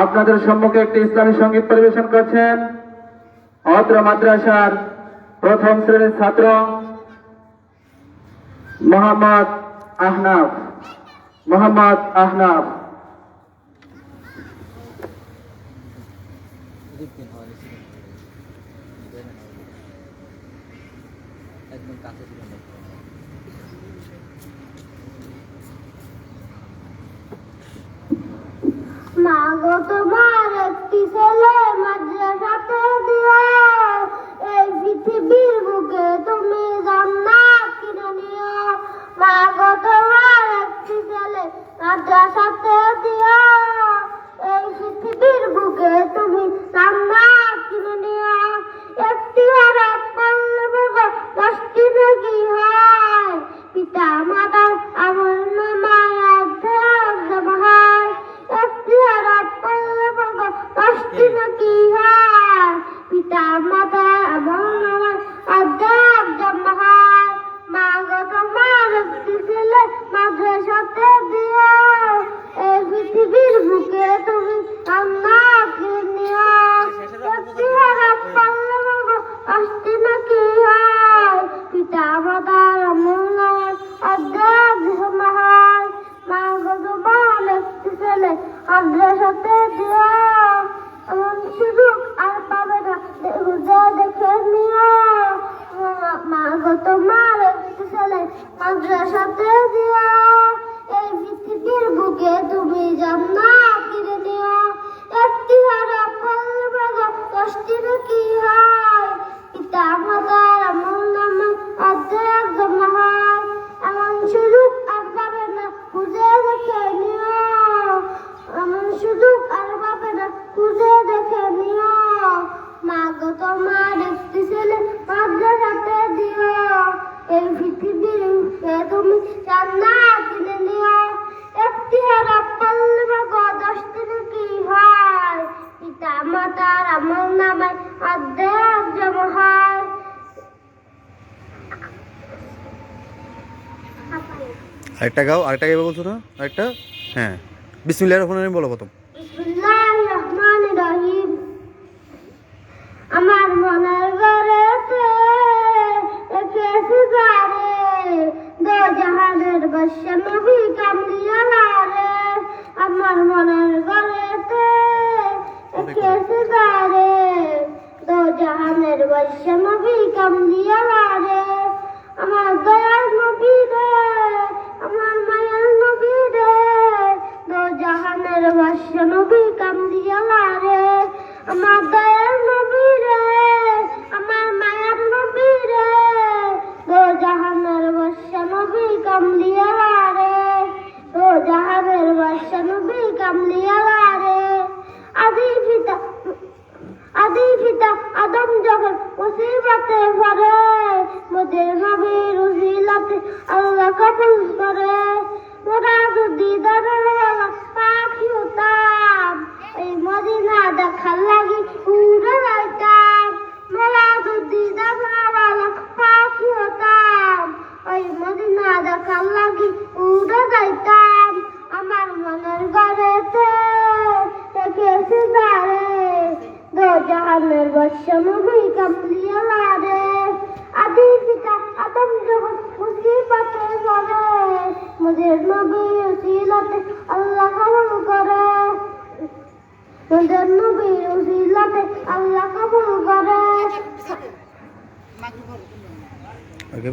আপনাদের সম্মুখে একটি ইসলামী সঙ্গীত পরিবেশন করছেন অত্র মাদ্রাসার প্রথম শ্রেণীর ছাত্র মোহাম্মদ আহনাফ। মাগো তোমার একটি ছেলে মাদ্রাসাতে দিও, এই পৃথিবীর বুকে তুমি জান্নাত কিনে নিও। মাগো তোমার একটি ছেলে মাদ্রাসাতে দিও, এই পৃথিবীর বুকে তুমি জান্নাত কিনে নিও। একটি হারাত পড়লে বাবা 10টি নেকি হয়, পিতা মাতার আমল নামায় অর্ধেক জমা হয়। একটি হারাত পড়লে বাবা 10টি নেকি হয়, পিতা মাতার আমল নামায় অর্ধেক জমা হয়। মাগো তোমার একটি ছেলে মাদ্রাসাতে দিও, এই পৃথিবীর বুকে তুমি জান্নাত কিনে নিও। একটি হারাত পড়লে বাবা 10টি নেকি হয়, পিতা মাতার আমল নামায় অর্ধেক জমা হয়। মাগো তোমার একটি ছেলে মাদ্রাসাতে দিও, এমন সুযোগ আর পাবে না, খুঁজে দেখে নিও। মাগো তোমার একটি ছেলে মাদ্রাসাতে দিও, এই পৃথিবীর বুকে তুমি জান্নাত কিনে নিও। একটি হারাত পড়লে বাবা 10টি নেকি হয়, পিতা মাতার আমল নামায় অর্ধেক জমা হয়। এমন সুযোগ আর পাবে না, খুঁজে দেখে নিও। এমন সুযোগ আর পাবে না, খুঁজে দেখে নিও। মাগো তোমার একটি ছেলে মাদ্রাসাতে দিও, এই পৃথিবীর বুকে তুমি জান্নাত কিনে নিও। একটি হারাত পড়লে বাবা 10টি নেকি হয়, পিতা মাতার আমল নামায় অর্ধেক জমা হয়। আরেকটা গাও, আরেকটা গাইবে বলছো না? আরেকটা, হ্যাঁ। বিসমিল্লাহির রহমানির রহিম বলো প্রথম। বিসমিল্লাহির রহমানির রহিম। আমার মনের ঘরেতে রেখেছি যারে, দো জাহানের বাদশা নবী কামলিওয়ালা রে। আমার মনের ঘরেতে রেখেছি যারে, দো জাহানের বাদশা নবী কামলিওয়ালা রে। আমার দয়ার নবী রে, আমার মায়ার নবী রে, দো জাহানের বাদশা নবী কামলিওয়ালা রে। আমার দয়ার নবী রে, আমার মায়ার নবী রে, দো জাহানের বাদশা নবী কামলিওয়ালা রে, দো জাহানের বাদশা নবী কামলিওয়ালা রে। আদি পিতা আদম যখন মুসিবতে পড়ে, মোদের নবীর উসিলাতে আল্লাহ কবুল করে। মোরা যদি দাদাওয়ালা পাখি হতাম, এই মদিনা দেখার লাগি উড়ে যাইতাম। মোরা যদি দাদাওয়ালা পাখি হতাম, ওই মদিনা দেখার লাগি উড়ে যাইতাম। আমার মনের ঘরেতে রেখেছি যারে, দো জাহানের বাদশা নবী কামলিওয়ালা রে। আদি পিতা আদম যখন মুসিবতে পড়ে, মোদের নবীর উসিলাতে আল্লাহ কবুল করে। মোদের নবীর উসিলাতে আল্লাহ কবুল করে। ওকে